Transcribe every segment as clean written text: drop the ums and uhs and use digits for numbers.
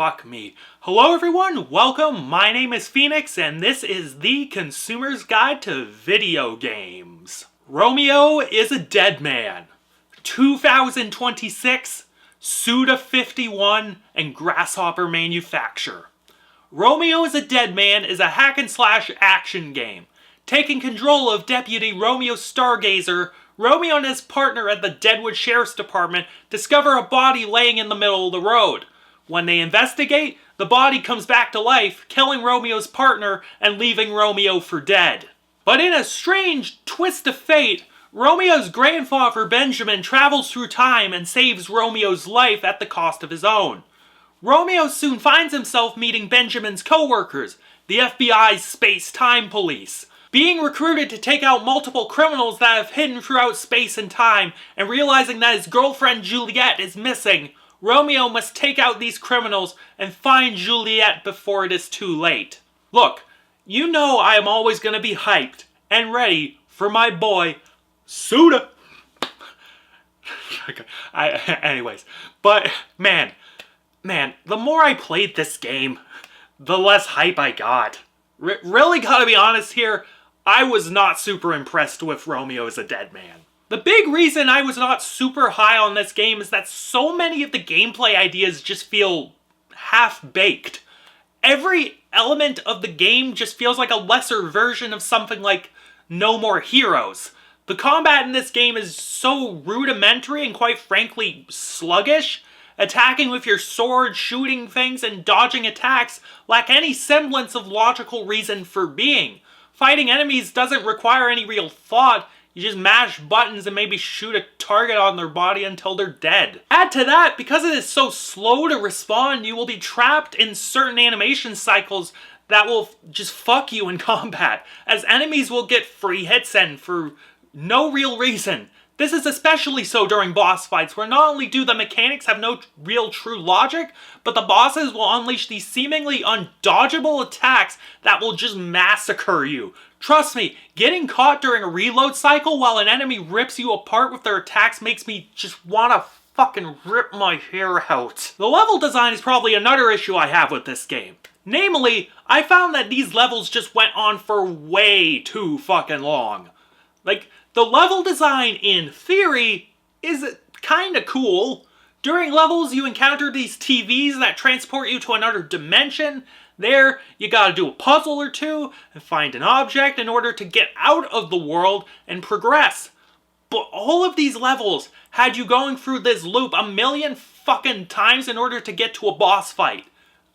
fuck me. Hello everyone, welcome, my name is Phoenix, and this is the Consumer's Guide to Video Games. Romeo is a Deadman. 2026, Suda51, and Grasshopper Manufacture. Romeo is a Deadman is a hack-and-slash action game. Taking control of Deputy Romeo Stargazer, Romeo and his partner at the Deadwood Sheriff's Department discover a body laying in the middle of the road. When they investigate, the body comes back to life, killing Romeo's partner and leaving Romeo for dead. But in a strange twist of fate, Romeo's grandfather Benjamin travels through time and saves Romeo's life at the cost of his own. Romeo soon finds himself meeting Benjamin's co-workers, the FBI's space-time police. Being recruited to take out multiple criminals that have hidden throughout space and time, and realizing that his girlfriend Juliet is missing, Romeo must take out these criminals and find Juliet before it is too late. Look, you know I am always going to be hyped and ready for my boy, Suda. Anyways, but man, the more I played this game, the less hype I got. Really gotta be honest here, I was not super impressed with Romeo as a Deadman. The big reason I was not super high on this game is that so many of the gameplay ideas just feel half-baked. Every element of the game just feels like a lesser version of something like No More Heroes. The combat in this game is so rudimentary and quite frankly sluggish. Attacking with your sword, shooting things, and dodging attacks lack any semblance of logical reason for being. Fighting enemies doesn't require any real thought. You just mash buttons and maybe shoot a target on their body until they're dead. Add to that, because it is so slow to respond, you will be trapped in certain animation cycles that will just fuck you in combat, as enemies will get free hits and for no real reason. This is especially so during boss fights, where not only do the mechanics have no real true logic, but the bosses will unleash these seemingly undodgeable attacks that will just massacre you. Trust me, getting caught during a reload cycle while an enemy rips you apart with their attacks makes me just wanna fucking rip my hair out. The level design is probably another issue I have with this game. Namely, I found that these levels just went on for way too fucking long. Like, the level design, in theory, is kinda cool. During levels, you encounter these TVs that transport you to another dimension. There, you gotta do a puzzle or two and find an object in order to get out of the world and progress. But all of these levels had you going through this loop a million fucking times in order to get to a boss fight.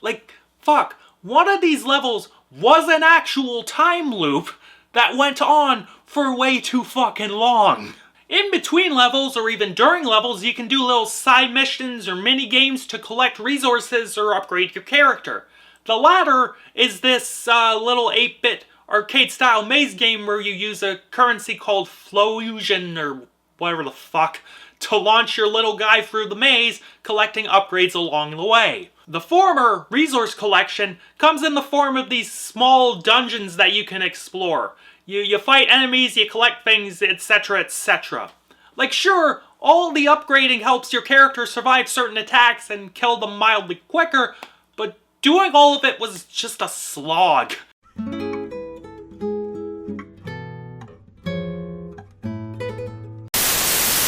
Like, fuck, one of these levels was an actual time loop that went on for way too fucking long. In between levels, or even during levels, you can do little side missions or mini games to collect resources or upgrade your character. The latter is this little 8-bit arcade-style maze game where you use a currency called Flowusion, or whatever the fuck, to launch your little guy through the maze, collecting upgrades along the way. The former, resource collection, comes in the form of these small dungeons that you can explore. You fight enemies, you collect things, etc, etc. Like, sure, all the upgrading helps your character survive certain attacks and kill them mildly quicker, but doing all of it was just a slog.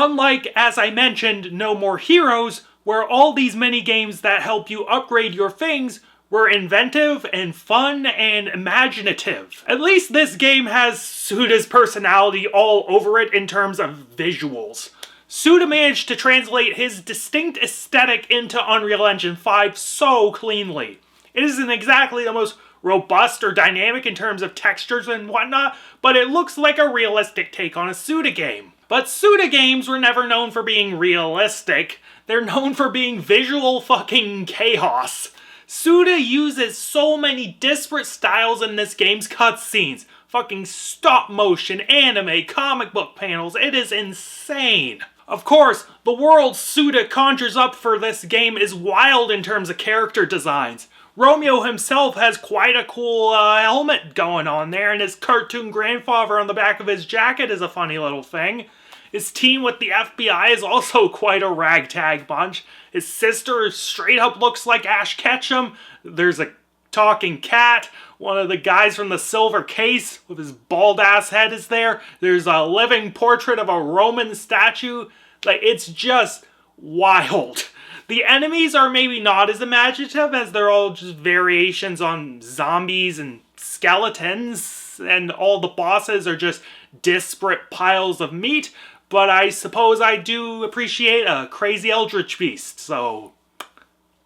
Unlike, as I mentioned, No More Heroes, where all these mini-games that help you upgrade your things were inventive and fun and imaginative. At least this game has Suda's personality all over it in terms of visuals. Suda managed to translate his distinct aesthetic into Unreal Engine 5 so cleanly. It isn't exactly the most robust or dynamic in terms of textures and whatnot, but it looks like a realistic take on a Suda game. But Suda games were never known for being realistic. They're known for being visual fucking chaos. Suda uses so many disparate styles in this game's cutscenes. Fucking stop motion, anime, comic book panels, it is insane. Of course, the world Suda conjures up for this game is wild in terms of character designs. Romeo himself has quite a cool helmet going on there, and his cartoon grandfather on the back of his jacket is a funny little thing. His team with the FBI is also quite a ragtag bunch. His sister straight up looks like Ash Ketchum. There's a talking cat. One of the guys from the silver case with his bald ass head is there. There's a living portrait of a Roman statue. Like, it's just wild. The enemies are maybe not as imaginative, as they're all just variations on zombies and skeletons, and all the bosses are just disparate piles of meat, but I suppose I do appreciate a crazy eldritch beast, so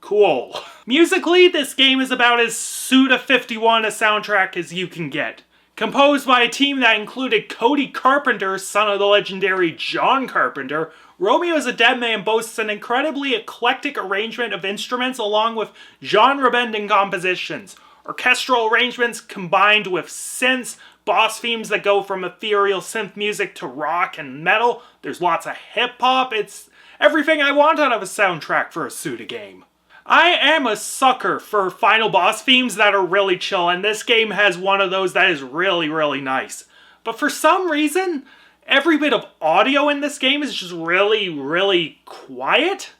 cool. Musically, this game is about as Suda51 a soundtrack as you can get. Composed by a team that included Cody Carpenter, son of the legendary John Carpenter, Romeo is a Deadman boasts an incredibly eclectic arrangement of instruments along with genre-bending compositions. Orchestral arrangements combined with synths, boss themes that go from ethereal synth music to rock and metal. There's lots of hip-hop. It's everything I want out of a soundtrack for a Suda game. I am a sucker for final boss themes that are really chill, and this game has one of those that is really, really nice. But for some reason, every bit of audio in this game is just really, really quiet.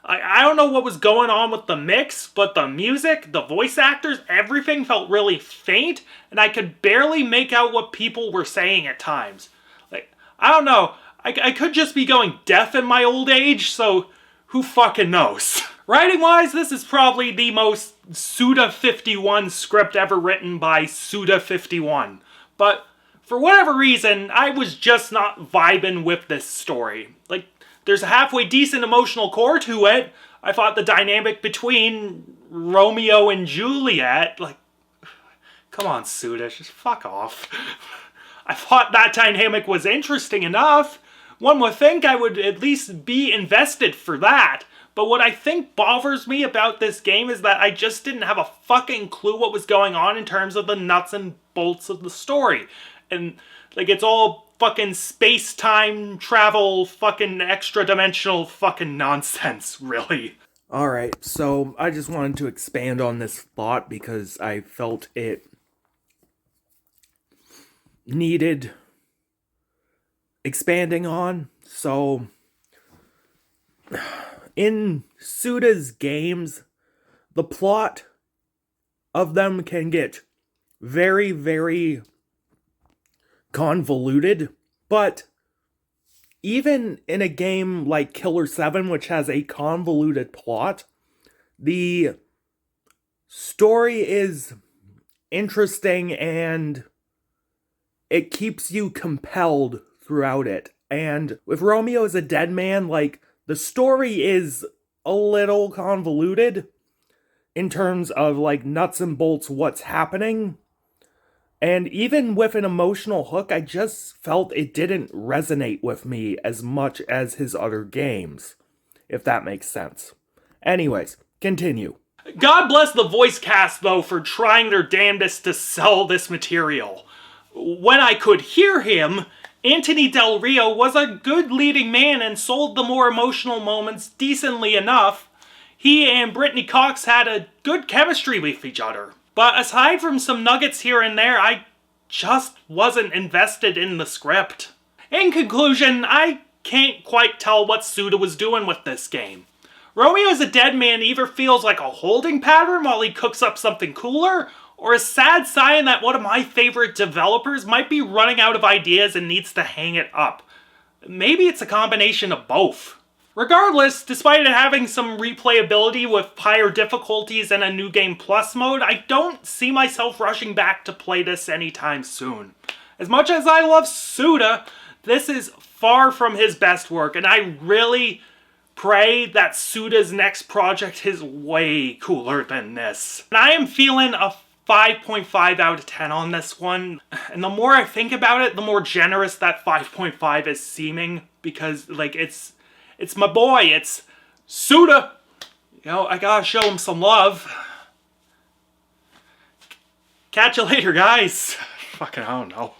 I don't know what was going on with the mix, but the music, the voice actors, everything felt really faint, and I could barely make out what people were saying at times. Like, I don't know, I could just be going deaf in my old age, so who fucking knows? Writing-wise, this is probably the most Suda51 script ever written by Suda51. But for whatever reason, I was just not vibing with this story. Like, there's a halfway decent emotional core to it. I thought the dynamic between Romeo and Juliet, like, come on, Suda, just fuck off. I thought that dynamic was interesting enough. One would think I would at least be invested for that. But what I think bothers me about this game is that I just didn't have a fucking clue what was going on in terms of the nuts and bolts of the story. And, like, it's all fucking space-time travel, fucking extra-dimensional fucking nonsense, really. Alright, so I just wanted to expand on this thought because I felt it needed expanding on. So, in Suda's games, the plot of them can get very, very convoluted, but even in a game like Killer 7, which has a convoluted plot, the story is interesting and it keeps you compelled throughout it. And with Romeo as a Deadman, like, the story is a little convoluted in terms of, like, nuts and bolts what's happening. And even with an emotional hook, I just felt it didn't resonate with me as much as his other games, if that makes sense. Anyways, continue. God bless the voice cast, though, for trying their damnedest to sell this material. When I could hear him, Anthony Del Rio was a good leading man and sold the more emotional moments decently enough. He and Brittany Cox had a good chemistry with each other. But aside from some nuggets here and there, I just wasn't invested in the script. In conclusion, I can't quite tell what Suda was doing with this game. Romeo as a Deadman either feels like a holding pattern while he cooks up something cooler, or a sad sign that one of my favorite developers might be running out of ideas and needs to hang it up. Maybe it's a combination of both. Regardless, despite it having some replayability with higher difficulties and a New Game Plus mode, I don't see myself rushing back to play this anytime soon. As much as I love Suda, this is far from his best work, and I really pray that Suda's next project is way cooler than this. And I am feeling a 5.5 out of 10 on this one, and the more I think about it, the more generous that 5.5 is seeming, because, like, it's my boy, it's Suda. You know, I gotta show him some love. Catch you later, guys. Fucking, I don't know.